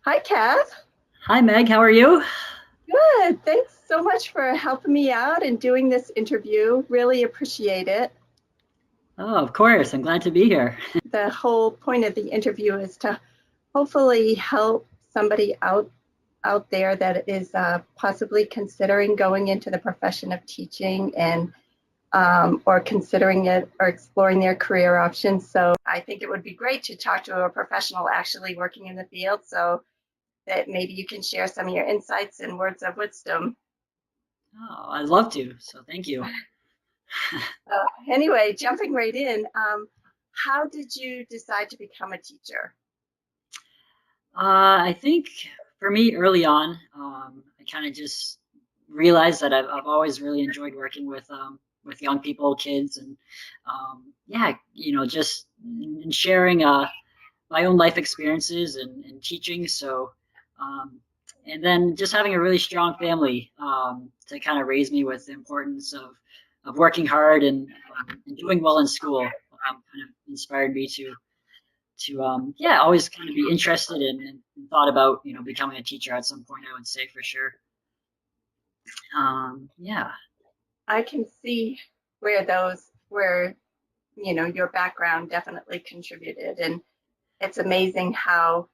Hi, Kev. Hi, Meg. How are you? Good. Thanks so much for helping me out and doing this interview. Really appreciate it. Oh, of course. I'm glad to be here. The whole point of the interview is to hopefully help somebody out there that is possibly considering going into the profession of teaching and or considering it or exploring their career options. So I think it would be great to talk to a professional actually working in the field so that maybe you can share some of your insights and words of wisdom. Oh, I'd love to. So thank you. Anyway, jumping right in, how did you decide to become a teacher? I think for me, early on, I kind of just realized that I've always really enjoyed working with young people, kids, and yeah, just sharing my own life experiences and teaching. So, um, and then just having a really strong family to kind of raise me with the importance of working hard and doing well in school kind of inspired me to yeah, always kind of be interested in and thought about becoming a teacher at some point. I would say for sure. Yeah. I can see where your background definitely contributed, and it's amazing how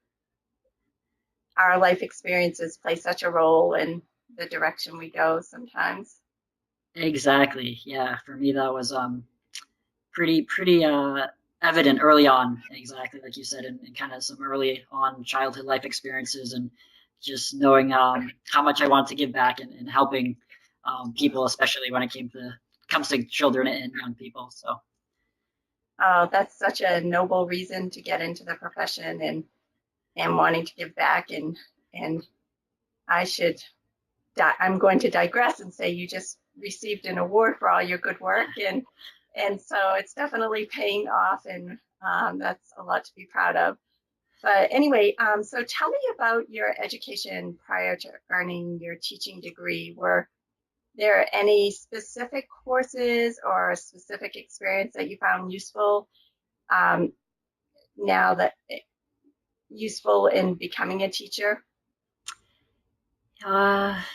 our life experiences play such a role in the direction we go sometimes. Exactly. Yeah. For me, that was pretty evident early on, exactly like you said, in kind of some early on childhood life experiences, and just knowing how much I wanted to give back and helping people, especially when it comes to children and young people. So That's such a noble reason to get into the profession and wanting to give back and I should I'm going to digress and say you just received an award for all your good work, and so it's definitely paying off, and that's a lot to be proud of. But anyway, so tell me about your education prior to earning your teaching degree. Were there any specific courses or a specific experience that you found um, now that useful in becoming a teacher?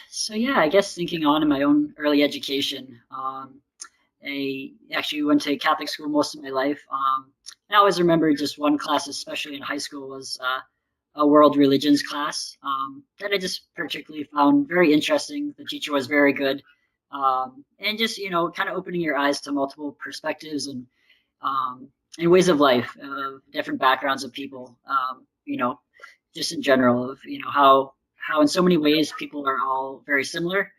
so yeah, I guess thinking on in my own early education. I actually went to Catholic school most of my life. I always remember just one class, especially in high school, was a world religions class that I just particularly found very interesting. The teacher was very good, and just kind of opening your eyes to multiple perspectives um, and ways of life, different backgrounds of people. Just in general of how in so many ways people are all very similar,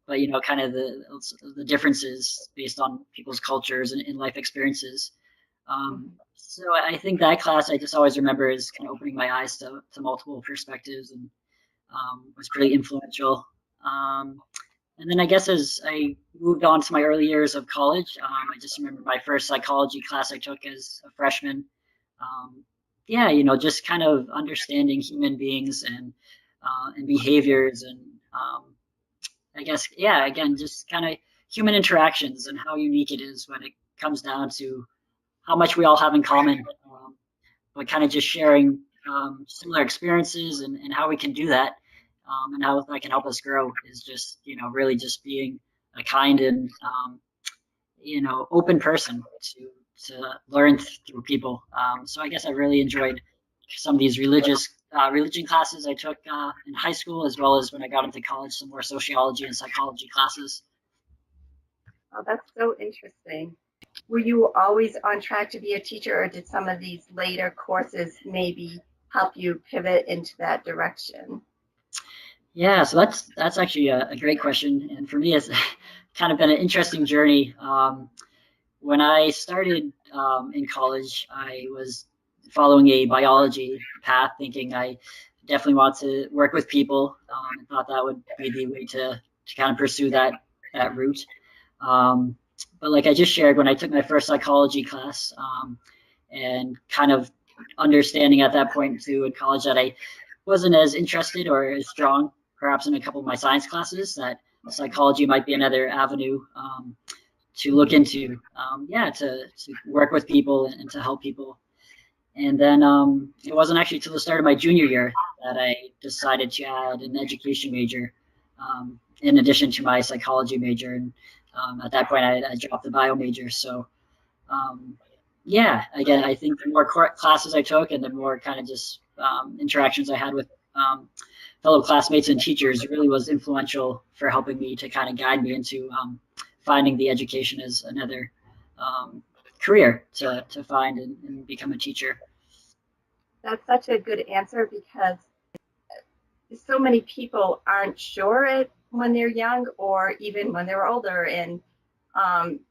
but kind of the differences based on people's cultures and life experiences. Mm-hmm. So I think that class I just always remember is kind of opening my eyes to multiple perspectives and was pretty influential. Um, and then I guess as I moved on to my early years of college, I just remember my first psychology class I took as a freshman. Um, yeah, just kind of understanding human beings and behaviors and I guess yeah, again, just kind of human interactions and how unique it is when it comes down to how much we all have in common, but kind of just sharing similar experiences and how we can do that, and how that can help us grow is just really just being a kind and open person to learn through people. So I guess I really enjoyed some of these religion classes I took in high school, as well as when I got into college, some more sociology and psychology classes. Oh, that's so interesting. Were you always on track to be a teacher, or did some of these later courses maybe help you pivot into that direction? Yeah, so that's actually a great question, and for me, it's kind of been an interesting journey. When I started in college, I was following a biology path, thinking I definitely want to work with people, and thought that would be the way to kind of pursue that route. Um, but like I just shared, when I took my first psychology class, and kind of understanding at that point too in college that I wasn't as interested or as strong, perhaps in a couple of my science classes, that psychology might be another avenue to look into. Yeah, to work with people and to help people. And then it wasn't actually till the start of my junior year that I decided to add an education major in addition to my psychology major. And at that point, I dropped the bio major. So yeah, again, I think the more classes I took and the more kind of just interactions I had with fellow classmates and teachers really was influential for helping me to kind of guide me into finding the education as another career to find and become a teacher. That's such a good answer because so many people aren't sure it when they're young or even when they're older, and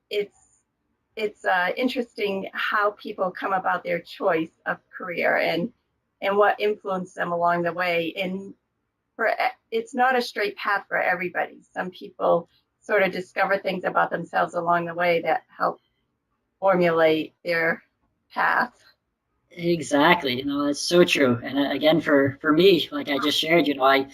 it's interesting how people come about their choice of career and what influenced them along the way. And for it's not a straight path for everybody. Some people sort of discover things about themselves along the way that help formulate their path. Exactly, that's so true. And again, for me, like I just shared, I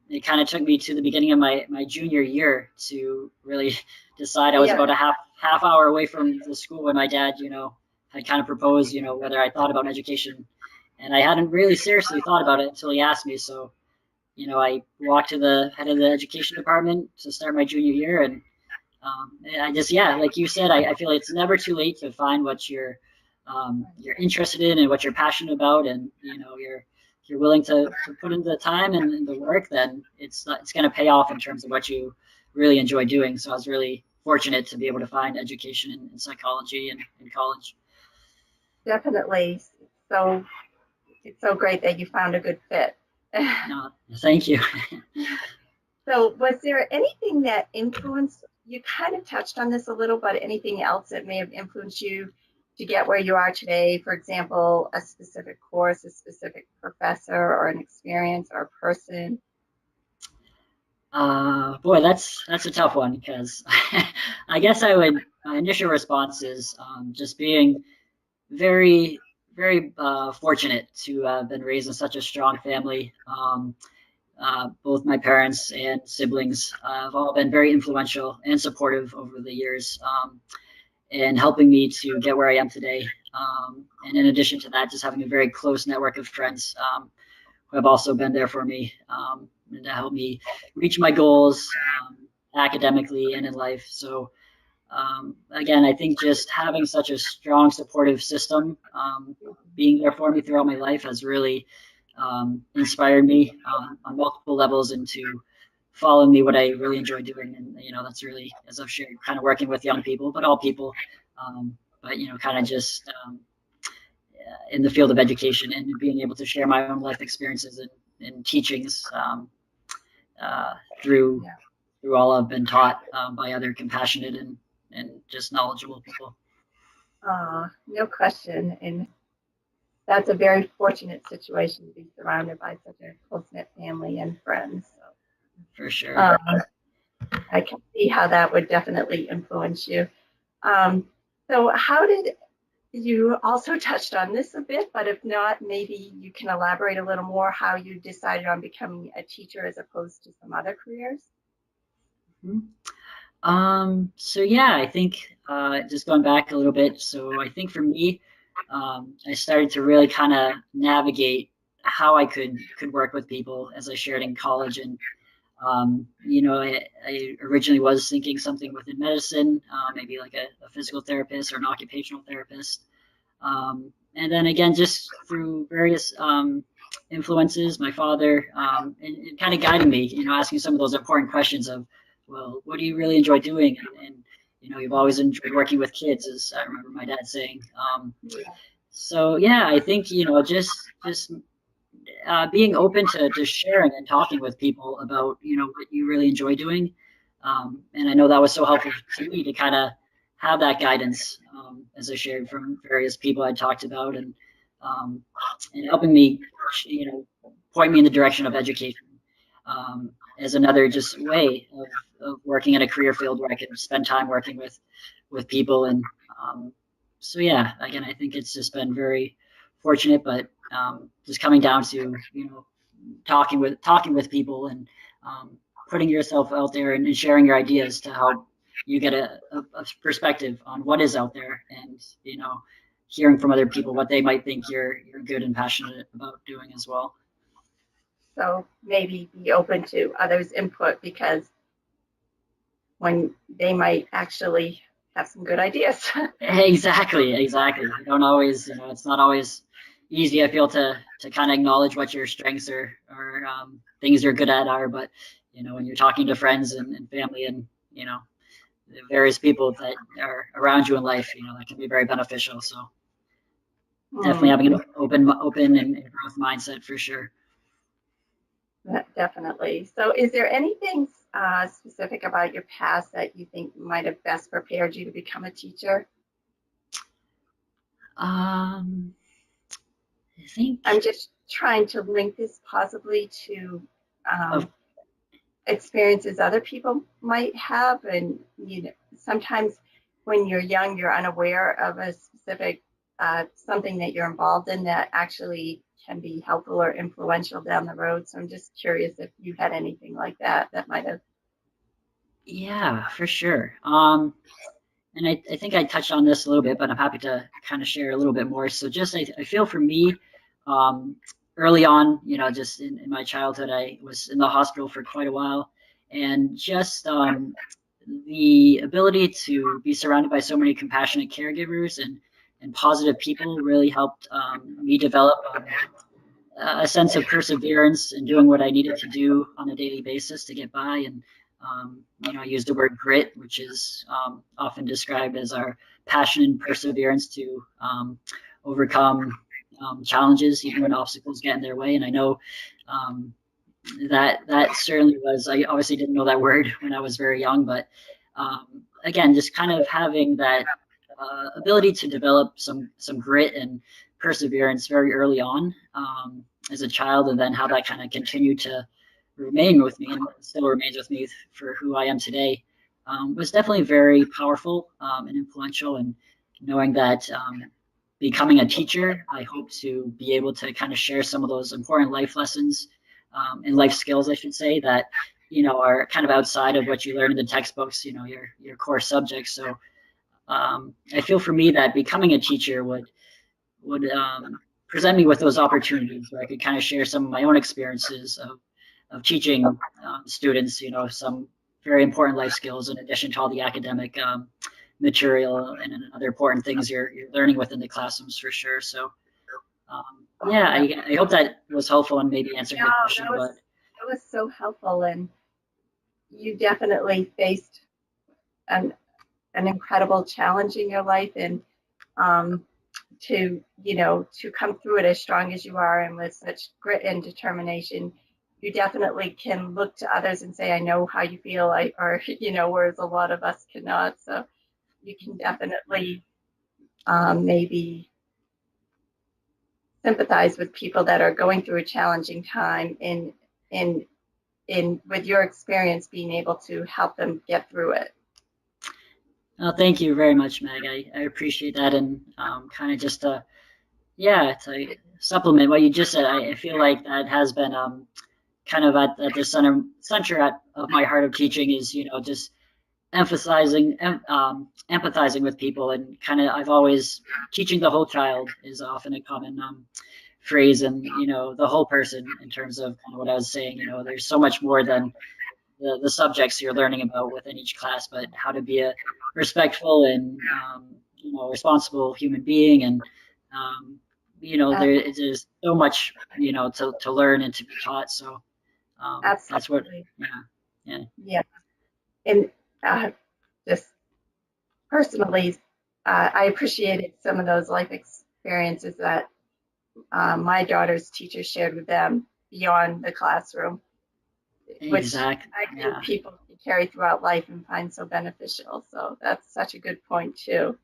it kind of took me to the beginning of my junior year to really decide. I was Yeah, about a half hour away from the school when my dad, had kind of proposed, whether I thought about education, and I hadn't really seriously thought about it until he asked me. So, I walked to the head of the education department to start my junior year, and I just, yeah, like you said, I feel it's never too late to find what you're interested in and what you're passionate about, and you're willing to put in the time and the work, then it's going to pay off in terms of what you really enjoy doing. So I was really fortunate to be able to find education in psychology in college. definitely. So it's so great that you found a good fit. No, thank you. So, was there anything that influenced you? Kind of touched on this a little, but anything else that may have influenced you to get where you are today? For example, a specific course, a specific professor, or an experience or a person? Boy, that's a tough one because I guess my initial response is just being very, very fortunate to have been raised in such a strong family. Both my parents and siblings have all been very influential and supportive over the years in helping me to get where I am today. And in addition to that, just having a very close network of friends who have also been there for me and to help me reach my goals academically and in life. So again, I think just having such a strong supportive system being there for me throughout my life has really inspired me on multiple levels into following me what I really enjoy doing. And, that's really, as I've shared, kind of working with young people, but all people, but, kind of just in the field of education and being able to share my own life experiences and teachings uh, through Yeah. through all I've been taught by other compassionate and just knowledgeable people. No question. And that's a very fortunate situation to be surrounded by such a close knit family and friends. So, For sure. um, I can see how that would definitely influence you. Um, so, how did you also touched on this a bit, but if not, maybe you can elaborate a little more how you decided on becoming a teacher as opposed to some other careers? So yeah, I think just going back a little bit. So I think for me, I started to really kind of navigate how I could work with people as I shared in college. And I originally was thinking something within medicine, maybe like a physical therapist or an occupational therapist. And then again, just through various influences, my father, and kind of guiding me, asking some of those important questions of, well, what do you really enjoy doing? And you've always enjoyed working with kids, as I remember my dad saying. So yeah, I think, just being open to sharing and talking with people about, what you really enjoy doing. And I know that was so helpful to me to kind of have that guidance as I shared from various people I talked about um, and helping me, point me in the direction of education as another just way of working in a career field where I could spend time working with people. And so, yeah, again, I think it's just been very fortunate, but just coming down to, talking with people and putting yourself out there and sharing your ideas to help you get a perspective on what is out there, and hearing from other people what they might think you're good and passionate about doing as well. also maybe be open to others' input, because when they might actually have some good ideas. Exactly, exactly. You don't always, it's not always easy, I feel, to kind of acknowledge what your strengths or things you're good at are. But, when you're talking to friends and family and, the various people that are around you in life, that can be very beneficial. So definitely having an open and growth mindset for sure. Definitely. So, is there anything specific about your past that you think might have best prepared you to become a teacher? Um, I think I'm just trying to link this possibly to of experiences other people might have, and sometimes when you're young, you're unaware of a specific something that you're involved in that actually can be helpful or influential down the road. So I'm just curious if you had anything like that that might have. yeah, for sure. And I think I touched on this a little bit, but I'm happy to kind of share a little bit more. So just I feel for me, um, early on, just in my childhood, I was in the hospital for quite a while, and just the ability to be surrounded by so many compassionate caregivers and positive people really helped me develop a sense of perseverance and doing what I needed to do on a daily basis to get by. And, I use the word grit, which is often described as our passion and perseverance to overcome challenges, even when obstacles get in their way. And I know um, that certainly was, I obviously didn't know that word when I was very young, but again, just kind of having that ability to develop some grit and perseverance very early on as a child, and then how that kind of continued to remain with me and still remains with me for who I am today, was definitely very powerful and influential. And knowing that becoming a teacher, I hope to be able to kind of share some of those important life lessons and life skills, I should say, that are kind of outside of what you learn in the textbooks, your core subjects. So I feel for me that becoming a teacher would present me with those opportunities where I could kind of share some of my own experiences of teaching students, some very important life skills in addition to all the academic material and other important things you're learning within the classrooms for sure. So yeah, Yeah. I hope that was helpful in maybe answering No, the question, but that was so helpful, and you definitely faced an an incredible challenge in your life, and um, to come through it as strong as you are and with such grit and determination, you definitely can look to others and say, I know how you feel, or whereas a lot of us cannot. So you can definitely maybe sympathize with people that are going through a challenging time, in in with your experience being able to help them get through it. thank you very much, Meg. I appreciate that. And kind of just yeah, to supplement what you just said, I feel like that has been kind of at the center of my heart of teaching is, just emphasizing, empathizing with people, and kind of I've always teaching the whole child is often a common phrase, and the whole person in terms of kind of what I was saying. There's so much more than the subjects you're learning about within each class, but how to be a respectful and responsible human being, and there's so much to learn and to be taught. So that's what, Absolutely. yeah, yeah. Yeah. And uh, just personally, I appreciated some of those life experiences that my daughter's teacher shared with them beyond the classroom, which Exactly. I think Yeah. people can carry throughout life and find so beneficial. So that's such a good point too.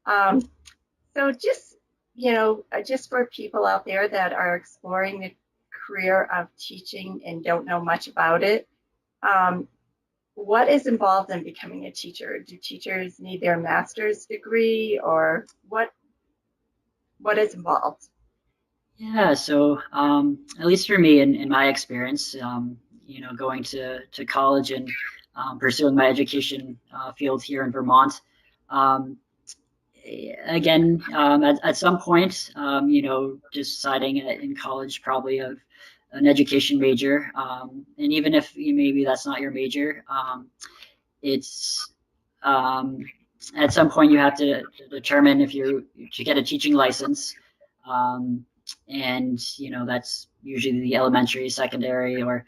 Um, so just for people out there that are exploring the career of teaching and don't know much about it, um, what is involved in becoming a teacher? Do teachers need their master's degree, or what is involved? Yeah. So, at least for me, in my experience, going to college and pursuing my education field here in Vermont, um, again, at some point, deciding in college probably of an education major, and even if maybe that's not your major, it's at some point you have to determine if you to get a teaching license, um, and that's usually the elementary, secondary, or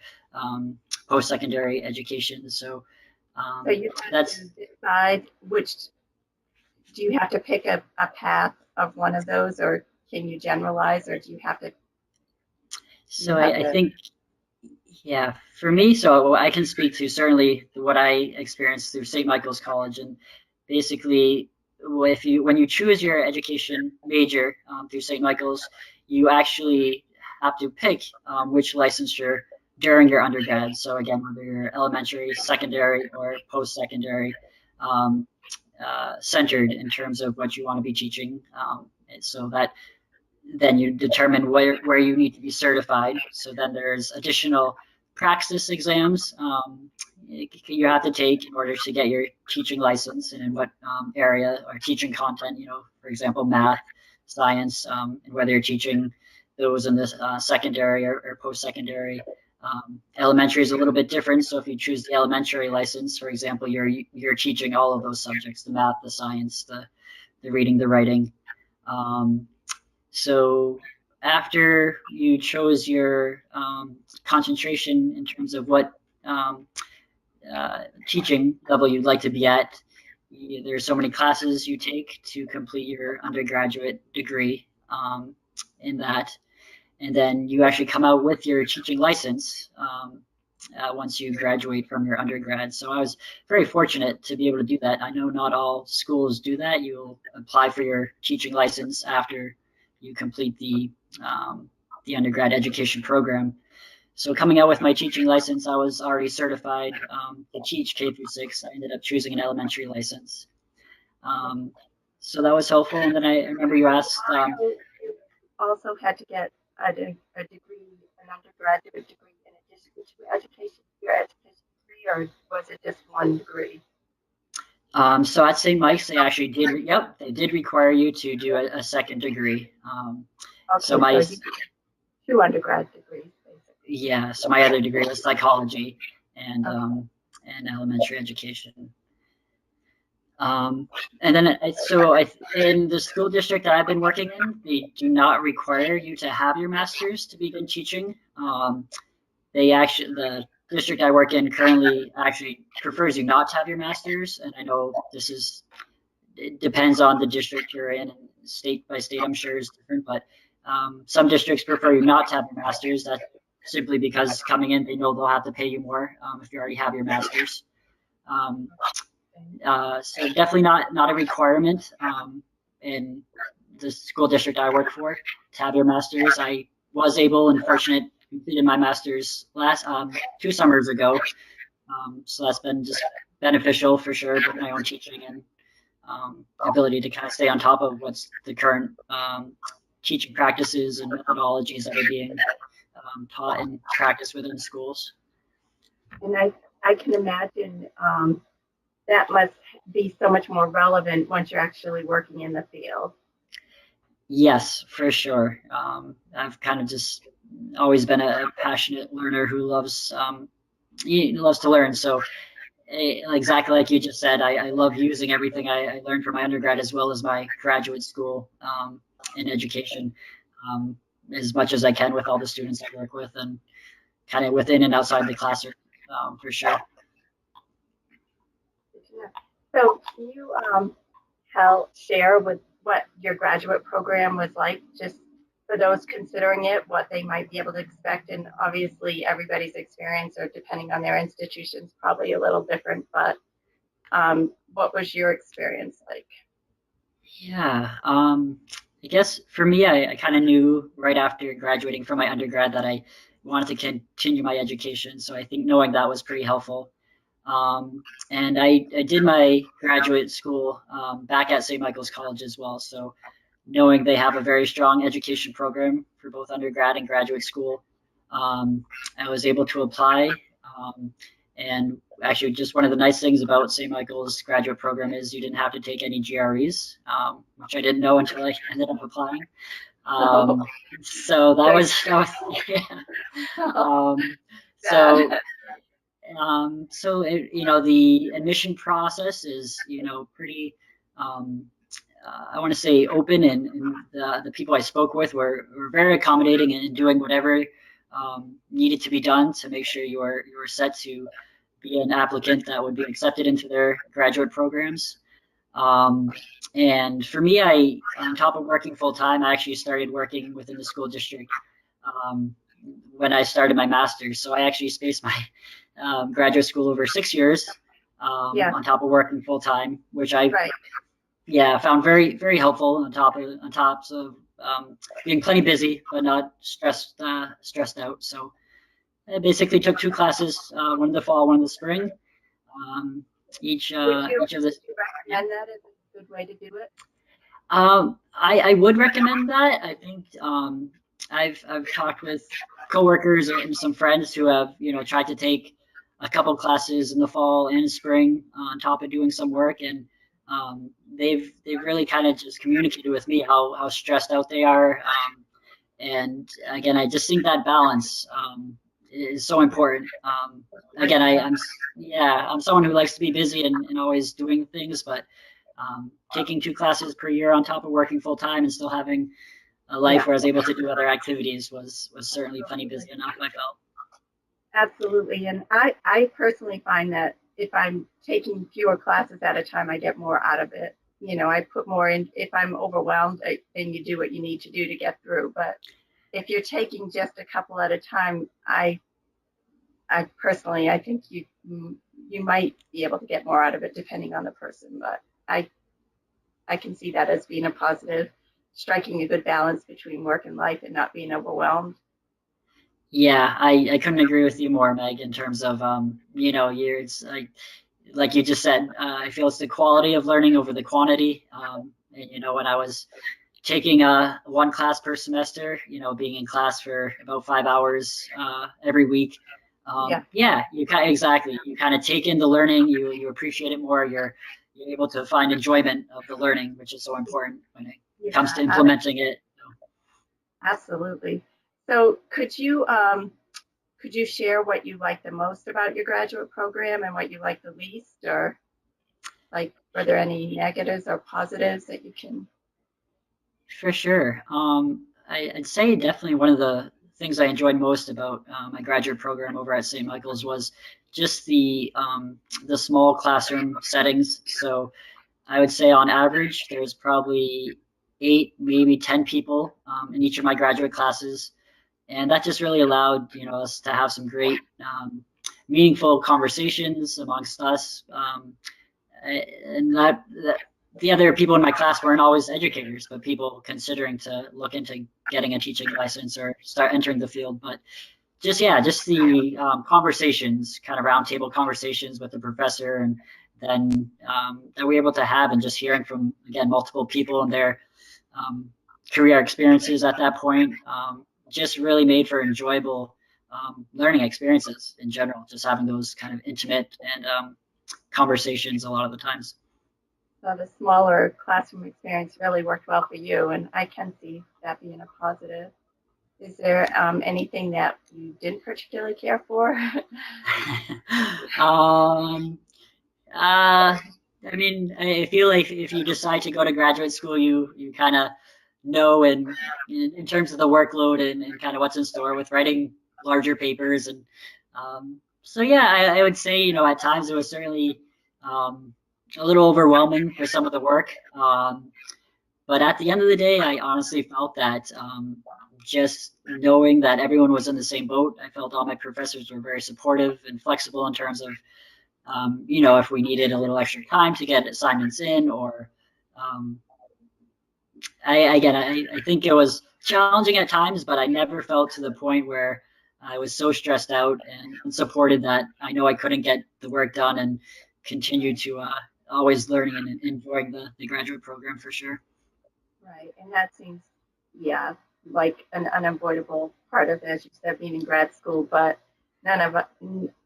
post-secondary education. So So you have that's to decide which, do you have to pick a path of one of those, or can you generalize, or do you have to, so I think, yeah, for me, so I can speak to certainly what I experienced through St. Michael's College, and basically, if you when you choose your education major through St. Michael's, you actually have to pick which licensure during your undergrad. So again, whether you're elementary, secondary, or post-secondary, um, centered in terms of what you want to be teaching, and so that then you determine where you need to be certified. So then there's additional praxis exams you have to take in order to get your teaching license, and in what area or teaching content, for example, math, science, and whether you're teaching those in the secondary or post-secondary. Elementary is a little bit different. So if you choose the elementary license, for example, you're teaching all of those subjects: the math, the science, the reading, the writing. So after you chose your concentration in terms of what teaching level you'd like to be at, there's so many classes you take to complete your undergraduate degree in that. And then you actually come out with your teaching license once you graduate from your undergrad. So I was very fortunate to be able to do that. I know not all schools do that. You'll apply for your teaching license after you complete the undergrad education program. So coming out with my teaching license, I was already certified to teach K through 6. I ended up choosing an elementary license. So that was helpful. And then I remember you asked. You also had to get a degree, an undergraduate degree in addition to your education degree, or was it just one degree? So at St. Mike's, they actually did. Yep, they did require you to do a second degree. So my so 2 undergrad degrees, basically. Yeah, so my other degree was psychology and elementary education. And then in the school district that I've been working in, they do not require you to have your master's to begin teaching. The district I work in currently actually prefers you not to have your master's, and I know it depends on the district you're in, and state by state I'm sure is different, but some districts prefer you not to have your master's. That's simply because coming in, they know they'll have to pay you more if you already have your master's. So definitely not a requirement in the school district I work for to have your master's. I was able and fortunate completed my master's last 2 summers ago, so that's been just beneficial for sure, with my own teaching and ability to kind of stay on top of what's the current teaching practices and methodologies that are being taught and practiced within schools. And I can imagine that must be so much more relevant once you're actually working in the field. Yes, for sure. I've kind of just always been a passionate learner who loves to learn. So exactly like you just said, I love using everything I learned from my undergrad as well as my graduate school in education as much as I can with all the students I work with, and kind of within and outside the classroom for sure. So can you share with what your graduate program was like, just for those considering it, what they might be able to expect? And obviously everybody's experience, or depending on their institution, is probably a little different, but what was your experience like? Yeah, I guess for me, I kind of knew right after graduating from my undergrad that I wanted to continue my education. So I think knowing that was pretty helpful. And I did my graduate school back at St. Michael's College as well. So knowing they have a very strong education program for both undergrad and graduate school, I was able to apply. And actually, just one of the nice things about St. Michael's graduate program is you didn't have to take any GREs, which I didn't know until I ended up applying. Oh, So yeah. Um, bad. so the admission process is, pretty, um, I want to say open, and the people I spoke with were very accommodating and doing whatever needed to be done to make sure you were set to be an applicant that would be accepted into their graduate programs. Um, and for me, on top of working full time, I actually started working within the school district um, when I started my master's. So I actually spaced my graduate school over 6 years Yeah, on top of working full time, which I right. yeah found very very helpful on top of being plenty busy but not stressed out. So I basically took two classes, one in the fall, one in the spring. Um, each of the Would you yeah. recommend that as a good way to do it? I would recommend that. I think I've talked with coworkers and some friends who have tried to take a couple classes in the fall and spring on top of doing some work, and they've really kind of just communicated with me how stressed out they are. And again, I just think that balance is so important. Again, I'm someone who likes to be busy and always doing things, but taking two classes per year on top of working full time and still having a life Yeah, where I was able to do other activities was certainly plenty busy enough, I felt. absolutely. And I personally find that if I'm taking fewer classes at a time, I get more out of it. I put more in if I'm overwhelmed, then you do what you need to do to get through. But if you're taking just a couple at a time, I personally, I think you might be able to get more out of it depending on the person. But I I can see that as being a positive, striking a good balance between work and life and not being overwhelmed. Yeah, I couldn't agree with you more, Meg, in terms of you're it's like you just said, I feel it's the quality of learning over the quantity. And, when I was taking one class per semester, being in class for about 5 hours every week. Yeah, Yeah, exactly. You kind of take in the learning, you appreciate it more. You're able to find enjoyment of the learning, which is so important when it comes to yeah, implementing it. absolutely. So could you share what you like the most about your graduate program and what you like the least, or like were there any negatives or positives that you can? For sure. I'd say definitely one of the things I enjoyed most about my graduate program over at St. Michael's was just the small classroom settings. So I would say on average, there's probably 8, maybe 10 people in each of my graduate classes, and that just really allowed us to have some great, meaningful conversations amongst us. And that the other people in my class weren't always educators, but people considering to look into getting a teaching license or start entering the field. But just the conversations, kind of roundtable conversations with the professor, and then that we're able to have, and just hearing from again multiple people and their um, career experiences at that point, just really made for enjoyable learning experiences in general. Just having those kind of intimate and conversations a lot of the times. So the smaller classroom experience really worked well for you, and I can see that being a positive. Is there anything that you didn't particularly care for? um, uh, I mean, I feel like if you decide to go to graduate school, you kind of know, and in terms of the workload and kind of what's in store with writing larger papers, and so yeah, I would say at times it was certainly um, a little overwhelming with some of the work. But at the end of the day, I honestly felt that just knowing that everyone was in the same boat, I felt all my professors were very supportive and flexible in terms of, if we needed a little extra time to get assignments in, or um, I think it was challenging at times, but I never felt to the point where I was so stressed out and supported that I know I couldn't get the work done, and continue to always learning and enjoying the graduate program for sure. Right, and that seems, yeah, like an unavoidable part of, as you said, being in grad school. But none of us,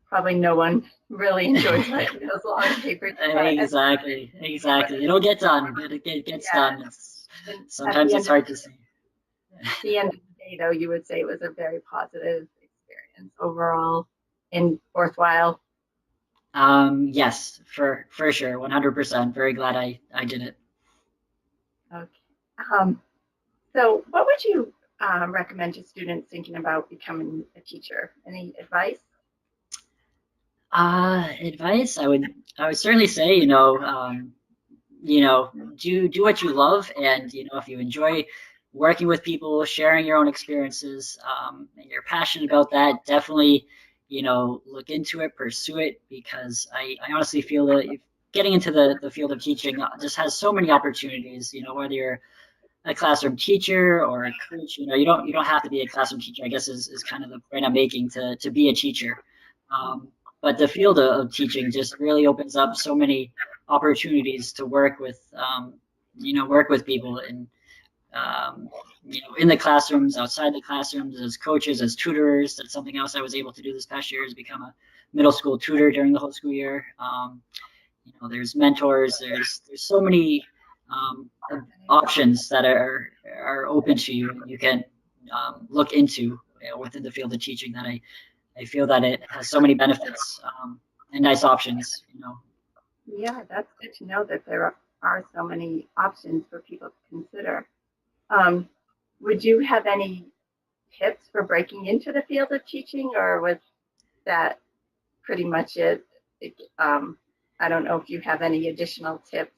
probably no one really enjoys writing those long papers. But Exactly. It'll get done. It gets yeah, done. and at Sometimes the it's end of hard to see. the end of the day, though, you would say it was a very positive experience overall and worthwhile. Yes, for sure, 100%. Very glad I did it. Okay. Um, so, what would you recommend to students thinking about becoming a teacher? Any advice? Advice, I would certainly say, do what you love, and if you enjoy working with people, sharing your own experiences, and you're passionate about that, definitely, look into it, pursue it, because I honestly feel that if getting into the field of teaching just has so many opportunities, whether you're a classroom teacher or a coach, you don't have to be a classroom teacher, I guess is kind of the point I'm making to be a teacher. Um, but the field of teaching just really opens up so many opportunities to work with people and, in the classrooms, outside the classrooms, as coaches, as tutors. That's something else I was able to do this past year, is become a middle school tutor during the whole school year. There's mentors, there's so many options that are open to you, and you can look into, within the field of teaching, that I feel that it has so many benefits, and nice options. Yeah, that's good to know that there are so many options for people to consider. Um, would you have any tips for breaking into the field of teaching, or was that pretty much it? I don't know if you have any additional tips.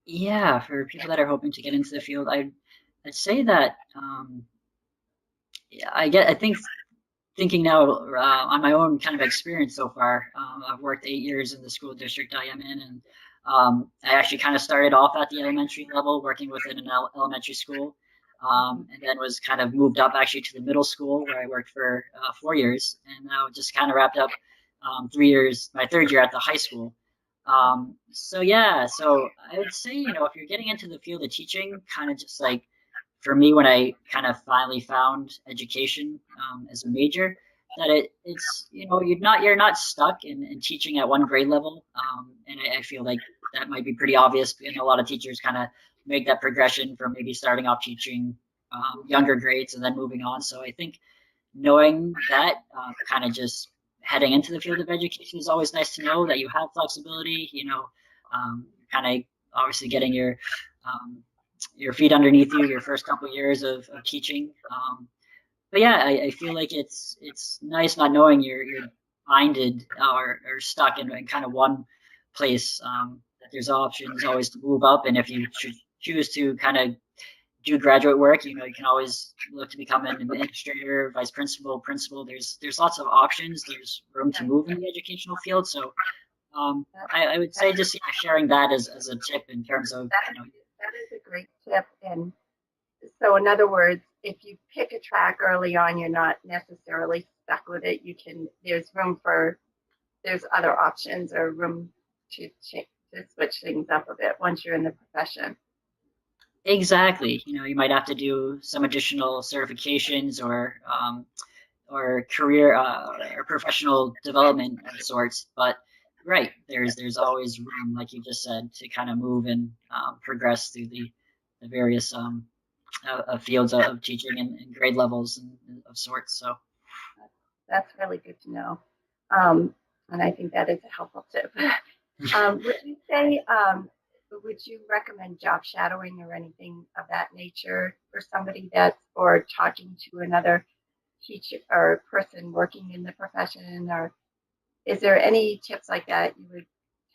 Yeah, for people that are hoping to get into the field, I'd say that, yeah, I think, thinking now, on my own kind of experience so far, I've worked 8 years in the school district I am in, and I actually kind of started off at the elementary level, working within an elementary school, and then was kind of moved up actually to the middle school, where I worked for 4 years, and now just kind of wrapped up 3 years, my third year at the high school. So yeah, so I would say, if you're getting into the field of teaching, kind of just like, for me, when I kind of finally found education, as a major, that it's, you're not stuck in teaching at one grade level, and I feel like that might be pretty obvious, and a lot of teachers kind of make that progression from maybe starting off teaching younger grades and then moving on. So I think knowing that, kind of just heading into the field of education, is always nice to know that you have flexibility. Kind of obviously getting your feet underneath you your first couple of years of teaching. But yeah, I feel like it's nice not knowing you're binded, or stuck in kind of one place. That there's options always to move up, and if you choose to kind of do graduate work, you can always look to become an administrator, vice principal, principal. There's lots of options. There's room to Yeah, move in the educational field. So, that, I would say, just sharing that as a tip, in terms of, that, that is a great tip. And so, in other words, if you pick a track early on, you're not necessarily stuck with it. There's room for, there's other options or room to switch things up a bit once you're in the profession. exactly, you might have to do some additional certifications, or career, or professional development of sorts. But right, there's always room, like you just said, to kind of move and, progress through the various, fields of teaching, and grade levels, and of sorts. So That's really good to know. And I think that is a helpful tip. Would you say, would you recommend job shadowing or anything of that nature for somebody or talking to another teacher or person working in the profession? Or is there any tips like that you would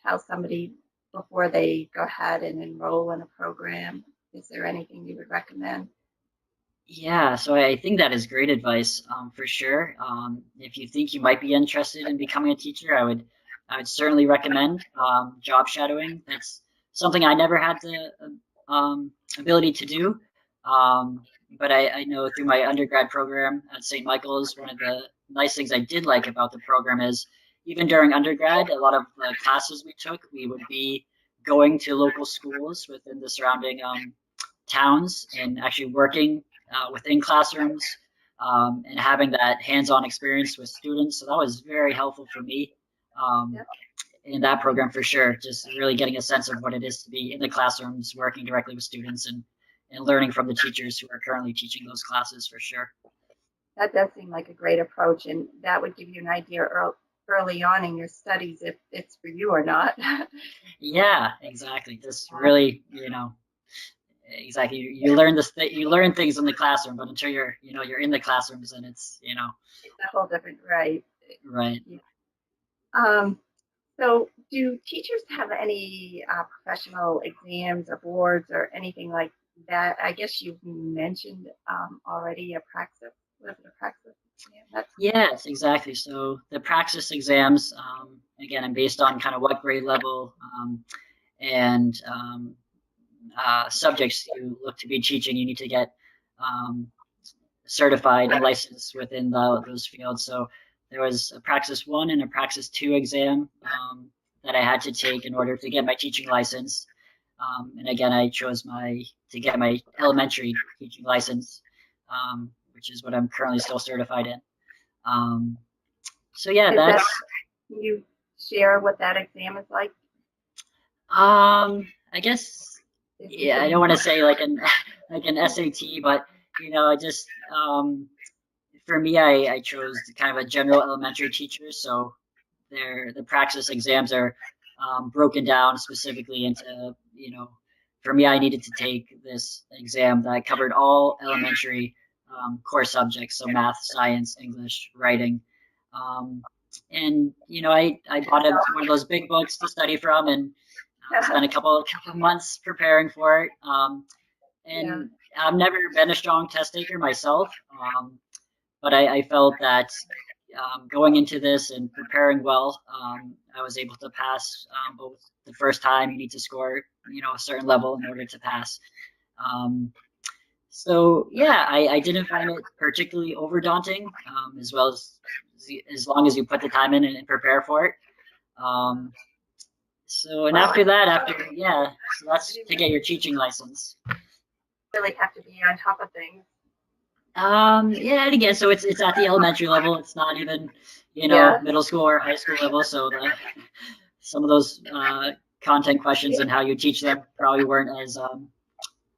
tell somebody before they go ahead and enroll in a program? Is there anything you would recommend? yeah, so I think that is great advice, for sure. If you think you might be interested in becoming a teacher, I would certainly recommend, job shadowing. That's something I never had the, ability to do, but I know through my undergrad program at St. Michael's, one of the nice things I did like about the program is, even during undergrad, a lot of the classes we took, we would be going to local schools within the surrounding, towns, and actually working, within classrooms, and having that hands-on experience with students. So that was very helpful for me, um, Yep. in that program, for sure. Just really getting a sense of what it is to be in the classrooms, working directly with students, and and learning from the teachers who are currently teaching those classes for sure. That does seem like a great approach, and that would give you an idea early on in your studies if it's for you or not. Yeah, exactly. Just really, exactly. You learn you learn things in the classroom, but until you're in the classrooms, and it's It's a whole different, right. right. Yeah. So do teachers have any professional exams or boards or anything like that? I guess you mentioned already a praxis. Was it a praxis exam? Yes, exactly. So the praxis exams, again, are based on kind of what grade level and subjects you look to be teaching. You need to get um, certified and licensed within those fields. So there was a Praxis 1 and a Praxis 2 exam that I had to take in order to get my teaching license. And again, I chose to get my elementary teaching license, which is what I'm currently still certified in. So yeah, Can you share what that exam is like? I guess, yeah, I don't want to say like an like an SAT, but I just for me, I chose kind of a general elementary teacher, so the praxis exams are broken down specifically into, for me, I needed to take this exam that covered all elementary core subjects, so math, science, English, writing. Um, and, I bought one of those big books to study from and spent a couple of months preparing for it. Yeah. And I've never been a strong test taker myself. But I felt that going into this and preparing well, I was able to pass both the first time. You need to score, a certain level in order to pass. So yeah, I didn't find it particularly over daunting, as well as long as you put the time in and prepare for it. And after that, so that's to get your teaching license. Really have to be on top of things. Yeah, and again, so it's at the elementary level. It's not even, Yeah. middle school or high school level. So some of those content questions and how you teach them probably weren't as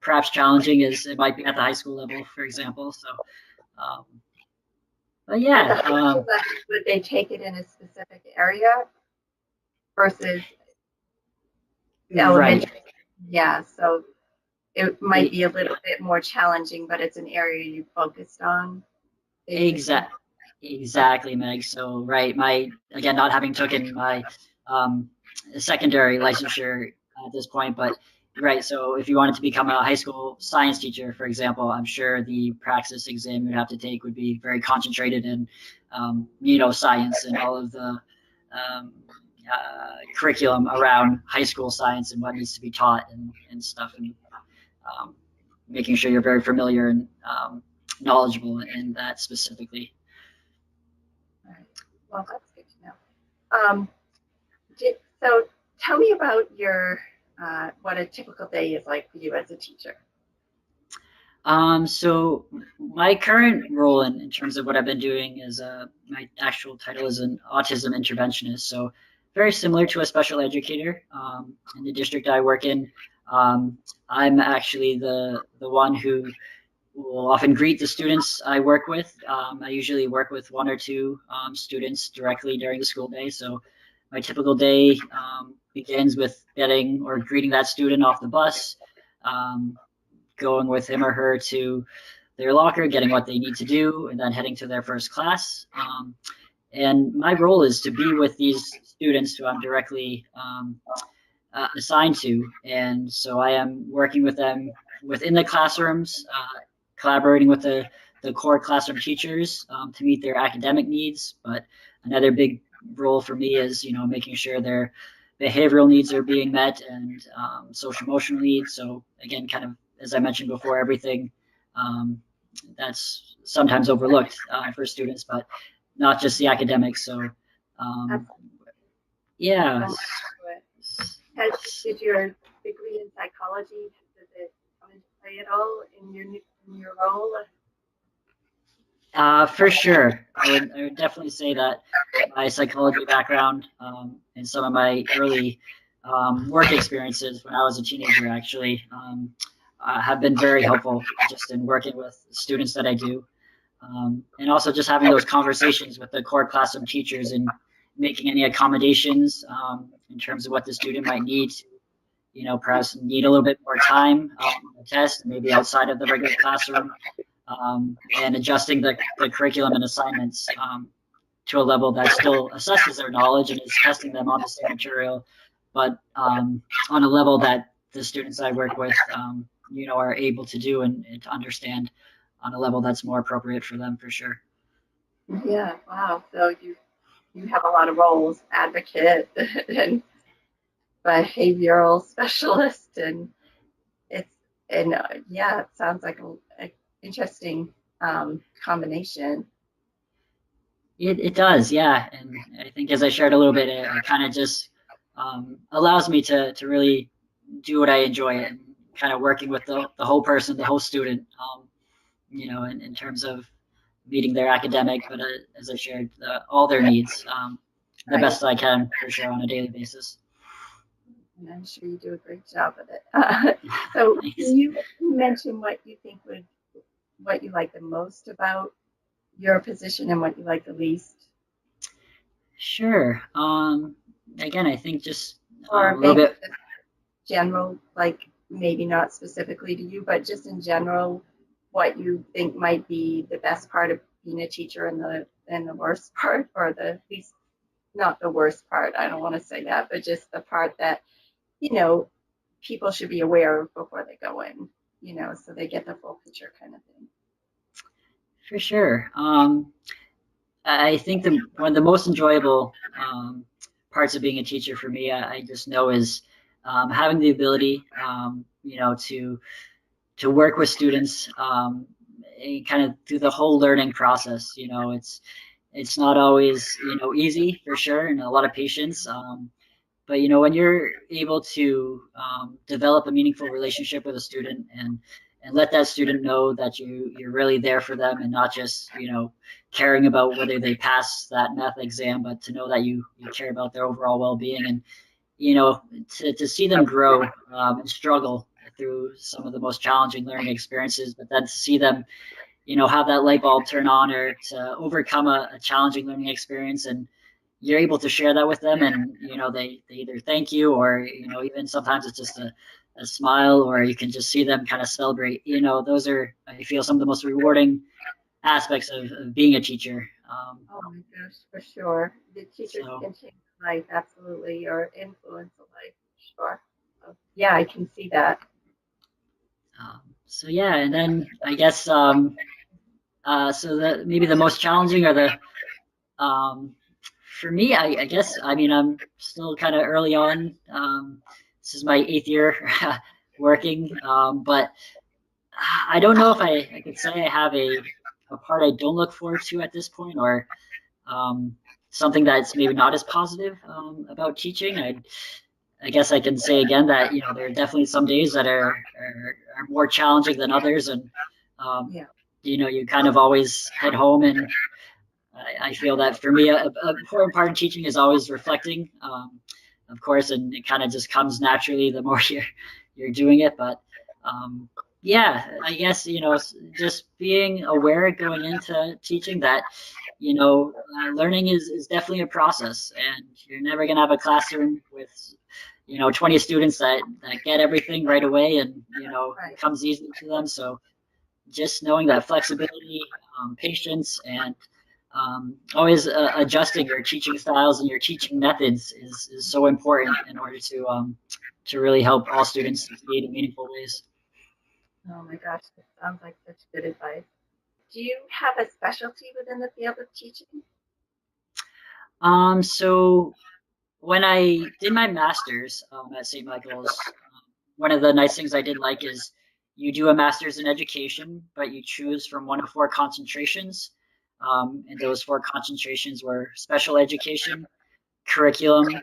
perhaps challenging as it might be at the high school level, for example. So, but At the yeah, high school level, would they take it in a specific area versus right, elementary? Yeah, so it might be a little bit more challenging, but it's an area you focused on, basically. exactly, Meg. So, right, again, not having taken my um, secondary licensure at this point, but right. So, if you wanted to become a high school science teacher, for example, I'm sure the praxis exam you'd have to take would be very concentrated in, science and all of the um, curriculum around high school science and what needs to be taught and stuff, and um, making sure you're very familiar and knowledgeable in that specifically. All right. Well, that's good to know. So tell me about what a typical day is like for you as a teacher. So my current role in terms of what I've been doing is my actual title is an autism interventionist. So very similar to a special educator in the district I work in. I'm actually the one who will often greet the students I work with. I usually work with one or two students directly during the school day. So my typical day begins with getting or greeting that student off the bus, going with him or her to their locker, getting what they need to do, and then heading to their first class. And my role is to be with these students who I'm directly assigned to. And so I am working with them within the classrooms, collaborating with the core classroom teachers to meet their academic needs. But another big role for me is, making sure their behavioral needs are being met and social emotional needs. So again, kind of as I mentioned before, everything that's sometimes overlooked for students, but not just the academics. So yeah. Is your degree in psychology, does it come into play at all in your role? For sure. I would definitely say that my psychology background and some of my early work experiences when I was a teenager actually have been very helpful just in working with students that I do. And also just having those conversations with the core classroom teachers and making any accommodations in terms of what the student might need to, perhaps need a little bit more time on the test, maybe outside of the regular classroom, and adjusting the curriculum and assignments to a level that still assesses their knowledge and is testing them on the same material, but on a level that the students I work with, are able to do and to understand on a level that's more appropriate for them, for sure. Yeah, wow. So you have a lot of roles, advocate and behavioral specialist, and it's and yeah, it sounds like a interesting combination. It does, yeah. And I think as I shared a little bit, it kind of just allows me to really do what I enjoy and kind of working with the whole person, the whole student, in terms of meeting their academic, but as I shared, all their needs, the Right. best I can for sure on a daily basis. And I'm sure you do a great job with it. So Thanks. can you mention what you think what you like the most about your position and what you like the least? Sure. Again, I think just a Or little maybe bit. just general, like maybe not specifically to you, but just in general, what you think might be the best part of being a teacher and the worst part, or the least, not the worst part. I don't want to say that, but just the part that, you know, people should be aware of before they go in, so they get the full picture kind of thing. For sure. I think one of the most enjoyable parts of being a teacher for me, I just know is having the ability, to work with students kind of through the whole learning process. It's not always easy for sure, and a lot of patience. But when you're able to develop a meaningful relationship with a student and let that student know that you're really there for them and not just caring about whether they pass that math exam, but to know that you care about their overall well-being and to see them grow and struggle through some of the most challenging learning experiences, but then to see them have that light bulb turn on or to overcome a challenging learning experience, and you're able to share that with them, and they either thank you or even sometimes it's just a smile, or you can just see them kind of celebrate. Those are, I feel, some of the most rewarding aspects of being a teacher. Oh my gosh, for sure. The teachers So can change life, absolutely, or influence a life, for sure. So, yeah, I can see that. so yeah, and then I guess so that maybe the most challenging or the um, for me, I guess, I mean, I'm still kind of early on. This is my 8th year working, but I don't know if I could say I have a part I don't look forward to at this point, or um, something that's maybe not as positive about teaching. I guess I can say again that there are definitely some days that are more challenging than others, and um, Yeah. you kind of always head home, and I feel that for me, a important part of teaching is always reflecting, of course, and it kind of just comes naturally the more you're doing it. But yeah, I guess just being aware going into teaching that learning is definitely a process, and you're never gonna have a classroom with 20 students that get everything right away, and Right. it comes easily to them. So just knowing that flexibility, patience, and always adjusting your teaching styles and your teaching methods is so important in order to really help all students succeed in meaningful ways. Oh my gosh, that sounds like such good advice. Do you have a specialty within the field of teaching? So when I did my master's at St. Michael's, one of the nice things I did like is you do a master's in education, but you choose from one of 4 concentrations. And those 4 concentrations were special education, curriculum,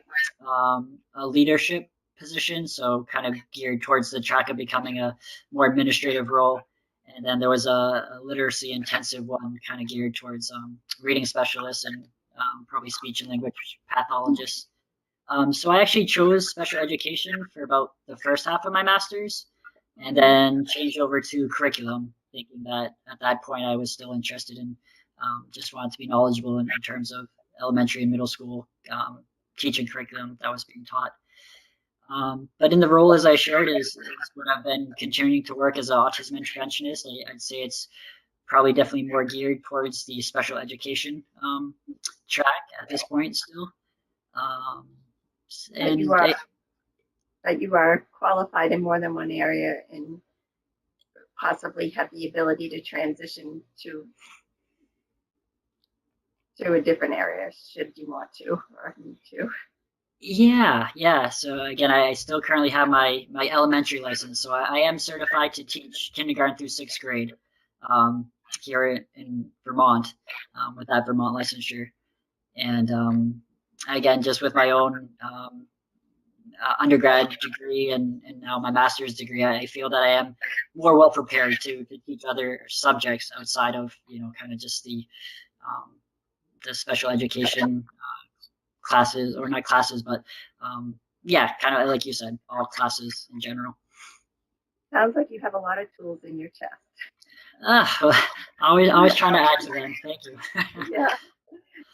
a leadership position, so kind of geared towards the track of becoming a more administrative role. And then there was a literacy intensive one, kind of geared towards reading specialists and probably speech and language pathologists. So I actually chose special education for about the first half of my master's. and then changed over to curriculum, thinking that at that point I was still interested in, just wanted to be knowledgeable in terms of elementary and middle school teaching curriculum that was being taught. But in the role, as I shared, is what I've been continuing to work as an autism interventionist. I'd say it's probably definitely more geared towards the special education track at this point still. Um, That you and are that you are qualified in more than one area and possibly have the ability to transition to a different area should you want to or need to. yeah. So again, I still currently have my elementary license, so I am certified to teach kindergarten through sixth grade here in Vermont with that Vermont licensure. And again, just with my own undergrad degree and now my master's degree, I feel that I am more well prepared to teach other subjects outside of kind of just the special education classes, or not classes, but yeah, kind of like you said, all classes in general. Sounds like you have a lot of tools in your chest. Well, always trying to add to them. Thank you. Yeah,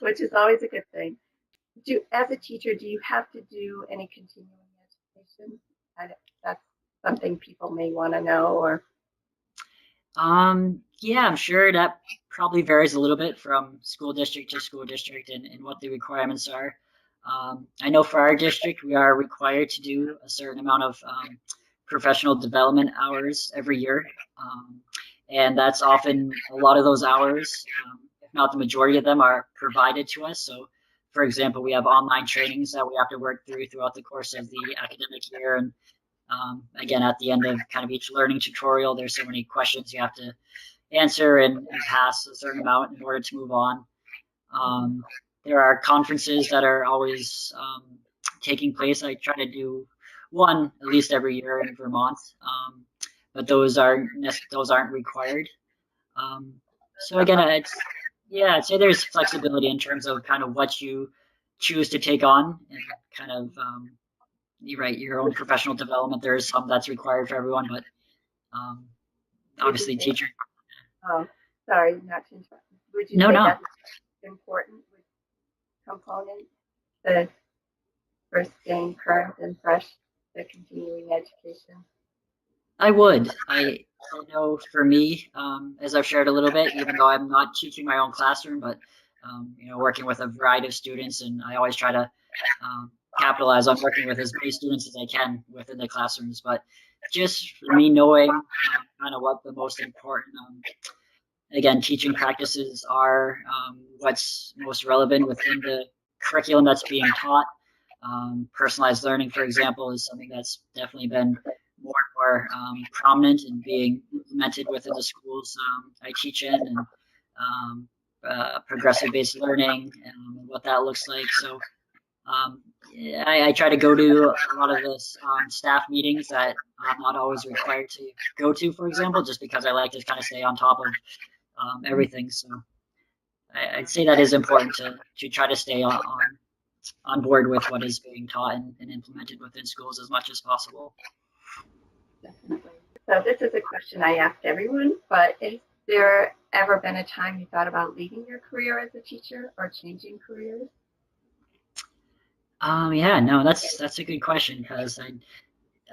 which is always a good thing. As a teacher, do you have to do any continuing education? That's something people may want to know, or Yeah, I'm sure that probably varies a little bit from school district to school district and what the requirements are. I know for our district, we are required to do a certain amount of professional development hours every year. And that's often a lot of those hours, if not the majority of them, are provided to us. So, for example, we have online trainings that we have to work throughout the course of the academic year. And again, at the end of kind of each learning tutorial, there's so many questions you have to answer and pass a certain amount in order to move on. There are conferences that are always taking place. I try to do one at least every year in Vermont, but those aren't required. So again, I'd say there's flexibility in terms of kind of what you choose to take on and kind of you're right, your own professional development. There is some that's required for everyone, but obviously teacher. Oh, sorry, not to interrupt. Would you No, say no. that's important component, the for staying current and fresh, the continuing education? I would. I know for me, as I've shared a little bit, even though I'm not teaching my own classroom, but working with a variety of students, and I always try to capitalize on working with as many students as I can within the classrooms. But just for me knowing kind of what the most important, again, teaching practices are, what's most relevant within the curriculum that's being taught. Personalized learning, for example, is something that's definitely been more and more prominent and being implemented within the schools I teach in, and progressive-based learning and what that looks like. So I try to go to a lot of the staff meetings that I'm not always required to go to, for example, just because I like to kind of stay on top of everything. So I'd say that is important to try to stay on board with what is being taught and implemented within schools as much as possible. Definitely. So this is a question I asked everyone, but has there ever been a time you thought about leaving your career as a teacher or changing careers? Yeah, no, that's a good question, because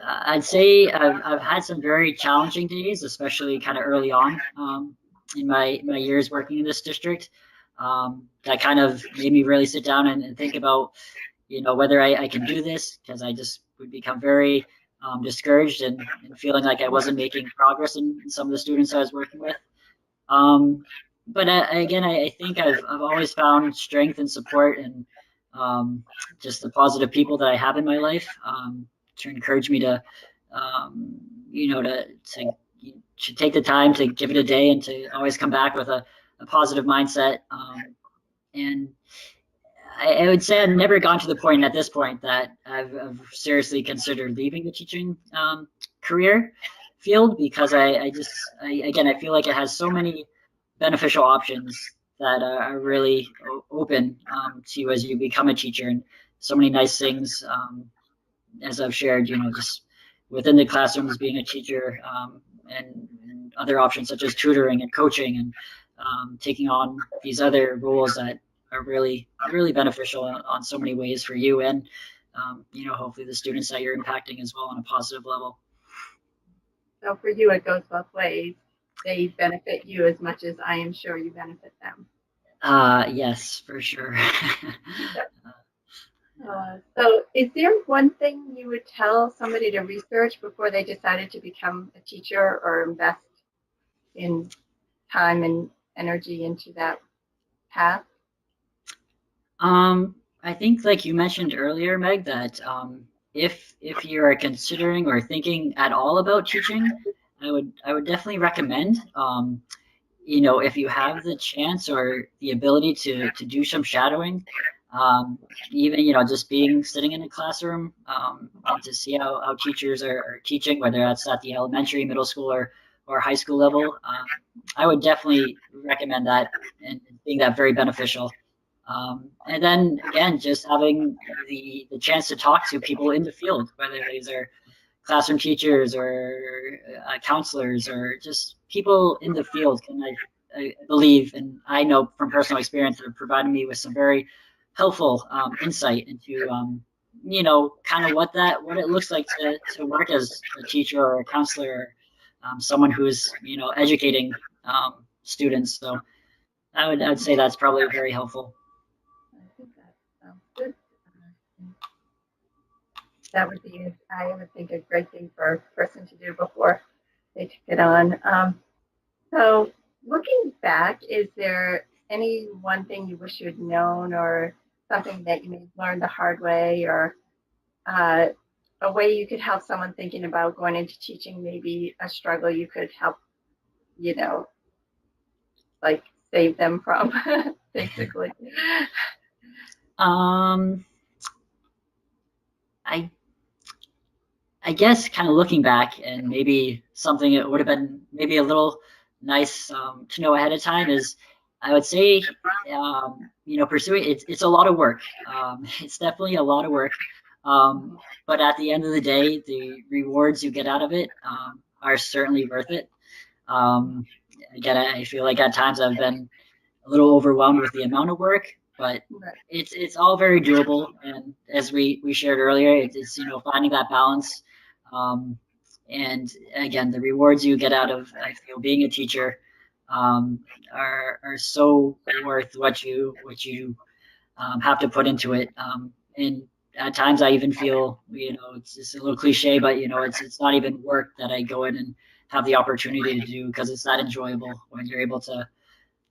I'd say I've had some very challenging days, especially kind of early on in my years working in this district. That kind of made me really sit down and think about whether I can do this, because I just would become very discouraged and feeling like I wasn't making progress in some of the students I was working with. But again, I think I've always found strength and support and just the positive people that I have in my life to encourage me to, to take the time to give it a day and to always come back with a positive mindset. And I would say I've never gone to the point at this point that I've seriously considered leaving the teaching career field, because I feel like it has so many beneficial options that are really open to you as you become a teacher, and so many nice things, as I've shared, just within the classrooms being a teacher, and other options such as tutoring and coaching and taking on these other roles that are really beneficial on so many ways for you and hopefully the students that you're impacting as well on a positive level. So for you, it goes both ways. They benefit you as much as I am sure you benefit them. Yes, for sure. So is there one thing you would tell somebody to research before they decided to become a teacher or invest in time and energy into that path? I think, like you mentioned earlier, Meg, that if you are considering or thinking at all about teaching, I would definitely recommend, if you have the chance or the ability to do some shadowing, even just being sitting in a classroom, and to see how teachers are teaching, whether that's at the elementary, middle school, or high school level. I would definitely recommend that and being that very beneficial. And then again, just having the chance to talk to people in the field, whether these are classroom teachers or counselors or just people in the field, can I believe, and I know from personal experience, that have provided me with some very helpful insight into kind of what it looks like to work as a teacher or a counselor, or someone who's educating students. So I'd say that's probably very helpful. I think that sounds good. That would be, I would think, a great thing for a person to do before they took it on. So looking back, is there any one thing you wish you had known or something that you may have learned the hard way or uh, a way you could help someone thinking about going into teaching, maybe a struggle you could help, you know, like save them from, basically? Um, I I guess kind of looking back, and maybe something that would have been maybe a little nice to know ahead of time is, I would say, pursuing it's a lot of work. It's definitely a lot of work. But at the end of the day, the rewards you get out of it are certainly worth it. Um, Again, I feel like at times I've been a little overwhelmed with the amount of work, but Right. it's all very doable. And as we shared earlier, it's finding that balance. Um, and again, the rewards you get out of, I feel, being a teacher are so worth what you have to put into it. And at times I even feel, it's just a little cliche, but it's not even work that I go in and have the opportunity to do, because it's that enjoyable when you're able to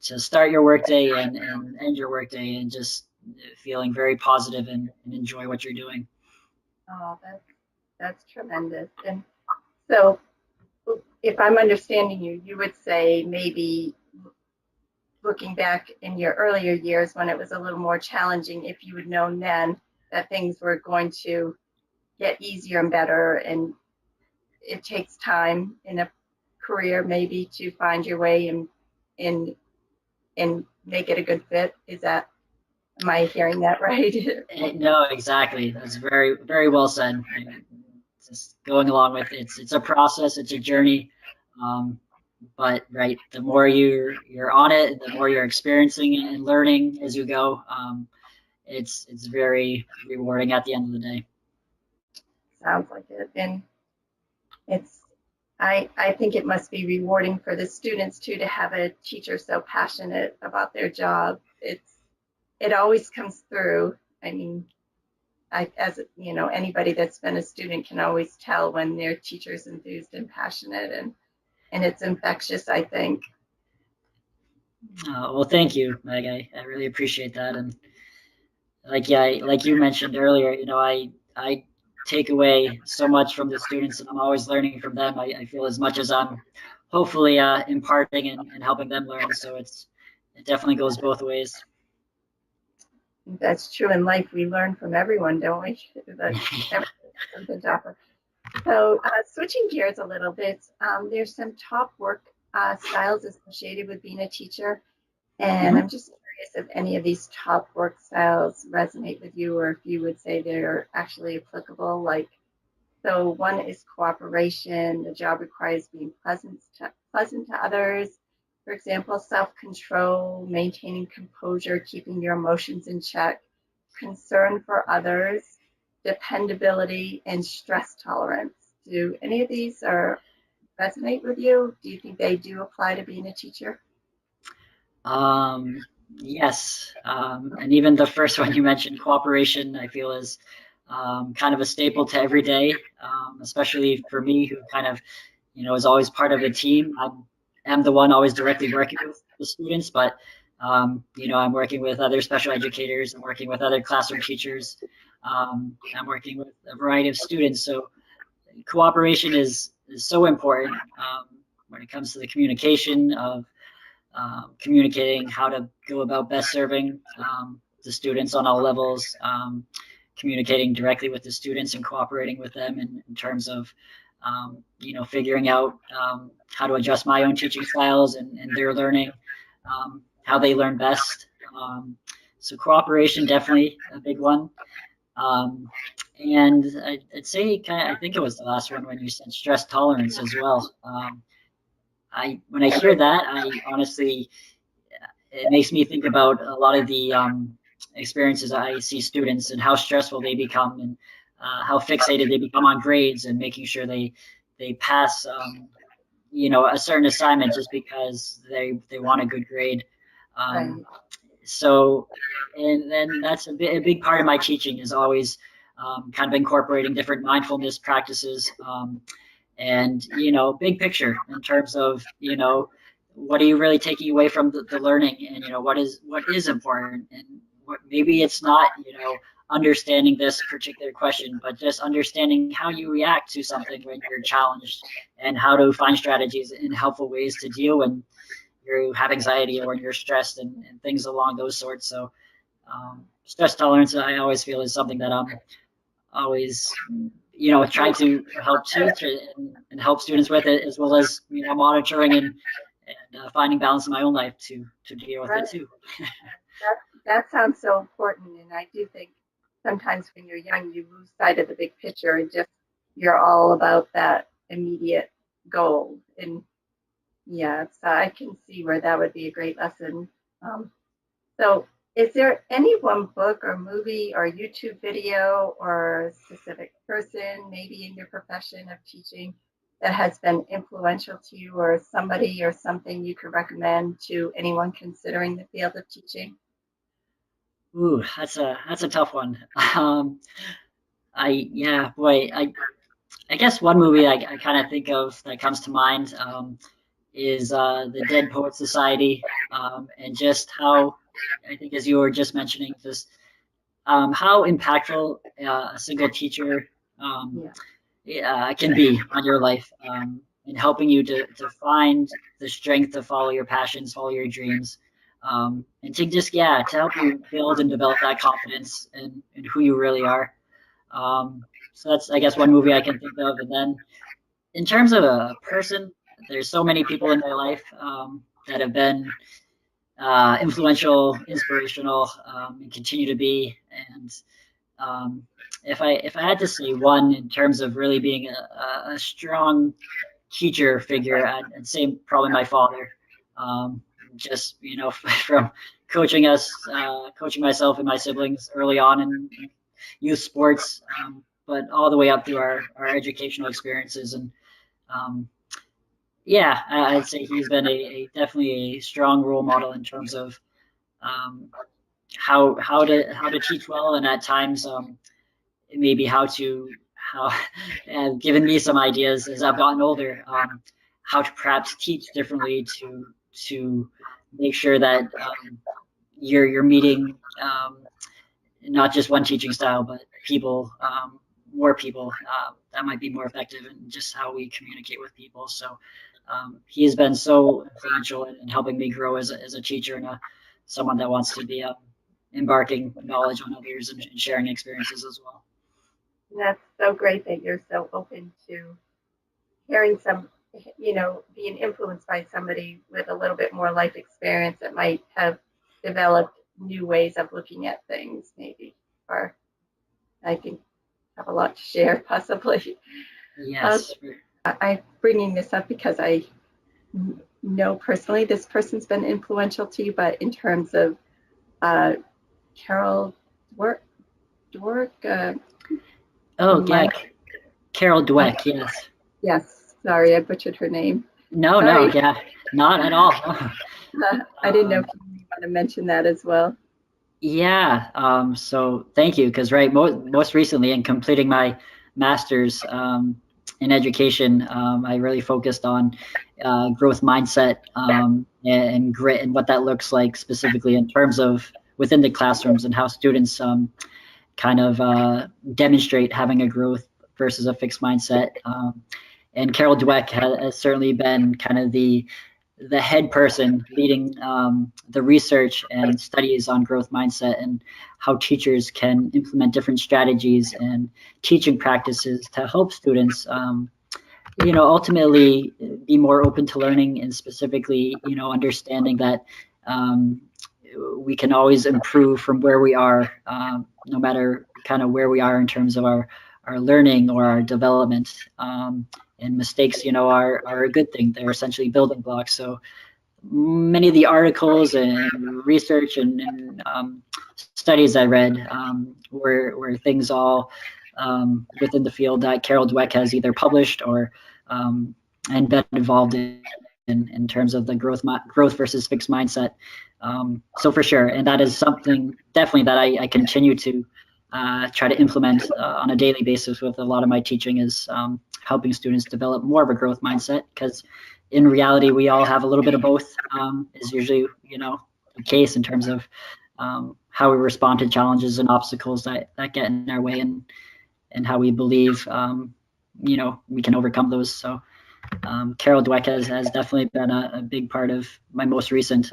start your workday and end your workday and just feeling very positive and enjoy what you're doing. Oh, that's tremendous. And so, if I'm understanding you, you would say maybe looking back in your earlier years when it was a little more challenging, if you had known then that things were going to get easier and better, and it takes time in a career maybe to find your way and and make it a good fit. Is that, am I hearing that right? No, exactly. That's very, very well said. Just going along with it, it's a process, it's a journey. Um, but right, the more you're on it, the more you're experiencing and learning as you go. It's very rewarding at the end of the day. Sounds like it. And it's, I think it must be rewarding for the students too to have a teacher so passionate about their job. It always comes through. I mean, as you know, anybody that's been a student can always tell when their teacher's enthused and passionate, and it's infectious, I think. Well, thank you, Meg. I really appreciate that. And like you mentioned earlier, I take away so much from the students, and I'm always learning from them. I feel as much as I'm hopefully imparting and helping them learn. So it definitely goes both ways. That's true in life. We learn from everyone, don't we? That everyone has something to offer. So, switching gears a little bit, there's some top work styles associated with being a teacher. And Mhm. I'm just curious if any of these top work styles resonate with you, or if you would say they're actually applicable. Like, So one is cooperation. The job requires being pleasant to others. For example, self-control, maintaining composure, keeping your emotions in check, concern for others, dependability, and stress tolerance. Do any of these resonate with you? Do you think they do apply to being a teacher? Um, yes, and even the first one you mentioned, cooperation, I feel is kind of a staple to every day, especially for me, who kind of, is always part of a team. I'm the one always directly working with the students, but I'm working with other special educators. I'm working with other classroom teachers. I'm working with a variety of students. So cooperation is so important when it comes to the communication of communicating how to go about best serving the students on all levels, communicating directly with the students and cooperating with them in terms of, figuring out how to adjust my own teaching styles and their learning, how they learn best. So cooperation, definitely a big one. Um, and I'd say, I think it was the last one when you said stress tolerance as well. When I hear that, I honestly, it makes me think about a lot of the experiences I see students and how stressful they become and how fixated they become on grades and making sure they pass a certain assignment just because they want a good grade. Um, Right. so and then that's a big part of my teaching is always kind of incorporating different mindfulness practices and big picture in terms of what are you really taking away from the learning and what is important and what maybe it's not understanding this particular question but just understanding how you react to something when you're challenged and how to find strategies and helpful ways to deal when you have anxiety or when you're stressed and things along those sorts. So stress tolerance I always feel is something that I'm always trying to help teach and help students with it as well as monitoring and finding balance in my own life to deal with Right. it too. That sounds so important. And I do think sometimes when you're young, you lose sight of the big picture and just you're all about that immediate goal. And yeah, so I can see where that would be a great lesson. Um, so, is there any one book or movie or YouTube video or a specific person, maybe in your profession of teaching, that has been influential to you, or somebody or something you could recommend to anyone considering the field of teaching? Ooh, that's a tough one. I guess one movie I kind of think of that comes to mind is the Dead Poet Society, and just how I think as you were just mentioning, just how impactful a single teacher um, Yeah, can be on your life in helping you to find the strength to follow your passions, follow your dreams, and to just, yeah, to help you build and develop that confidence in who you really are. So that's, I guess, one movie I can think of. And then in terms of a person, there's so many people in my life that have been influential, inspirational, and continue to be. And um, if I had to say one in terms of really being a strong teacher figure, I'd say probably my father. Um, just from coaching myself and my siblings early on in youth sports, but all the way up through our educational experiences. And um, yeah, I'd say he's been a definitely a strong role model in terms of um, how to teach well, and at times maybe how given me some ideas as I've gotten older, how to perhaps teach differently to make sure that you're meeting not just one teaching style, but people, more people that might be more effective in just how we communicate with people. So he has been so influential in helping me grow as a teacher and someone that wants to be embarking knowledge on others and sharing experiences as well. that's so great that you're so open to hearing being influenced by somebody with a little bit more life experience that might have developed new ways of looking at things, maybe. Or I think have a lot to share, possibly. Yes. I'm bringing this up because I know personally this person's been influential to you, but in terms of Carol Dweck. Oh, yeah. Carol Dweck, yes. Yes, sorry, I butchered her name. No, Sorry. no, yeah, not at all. I didn't know if you want to mention that as well. Yeah, so thank you, because right, most recently in completing my master's in education, I really focused on growth mindset and grit and what that looks like specifically in terms of within the classrooms and how students kind of demonstrate having a growth versus a fixed mindset. And Carol Dweck has certainly been kind of the head person leading the research and studies on growth mindset and how teachers can implement different strategies and teaching practices to help students, ultimately be more open to learning and specifically, understanding that we can always improve from where we are, no matter kind of where we are in terms of our learning or our development. And mistakes, are a good thing. They're essentially building blocks. So many of the articles and research and studies I read were things all within the field that Carol Dweck has either published or and been involved in terms of the growth versus fixed mindset. So for sure, and that is something definitely that I continue to try to implement on a daily basis with a lot of my teaching is helping students develop more of a growth mindset, because in reality we all have a little bit of both, is usually the case in terms of how we respond to challenges and obstacles that get in our way, and how we believe we can overcome those. So Carol Dweck has definitely been a big part of my most recent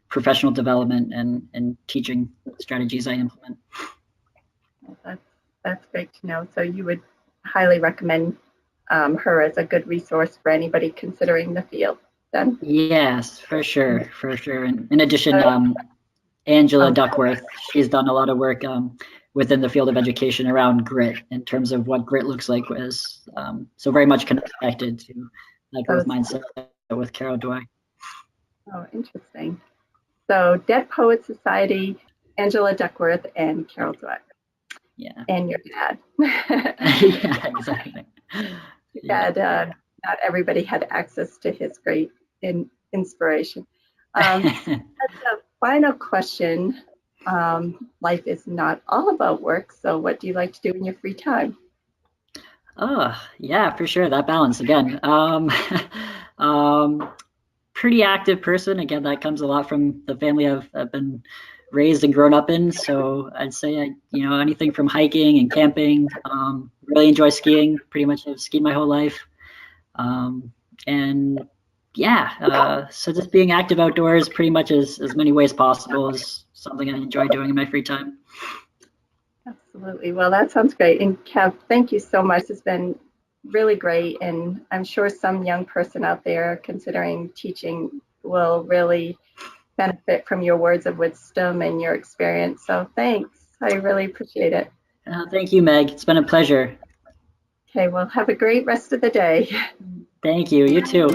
professional development and teaching strategies I implement. That's great to know. So you would highly recommend her as a good resource for anybody considering the field, then? Yes, for sure. And in addition, Angela Duckworth, she's done a lot of work within the field of education around grit in terms of what grit looks like, so very much connected to that growth mindset with Carol Dweck. Oh, interesting. So Dead Poets Society, Angela Duckworth, and Carol Dweck. Yeah. And your dad. Yeah, exactly. Not everybody had access to his great inspiration. As a final question, life is not all about work, so what do you like to do in your free time? Oh, yeah, for sure. That balance again. Pretty active person. Again, that comes a lot from the family I've been raised and grown up in. So I'd say anything from hiking and camping. Really enjoy skiing. Pretty much have skied my whole life. And yeah, so just being active outdoors pretty much as many ways possible is something I enjoy doing in my free time. Absolutely. Well, that sounds great. And Kev, thank you so much. It's been really great. And I'm sure some young person out there considering teaching will really benefit from your words of wisdom and your experience. So thanks. I really appreciate it. Thank you, Meg. It's been a pleasure. Okay, well, have a great rest of the day. Thank you. You too.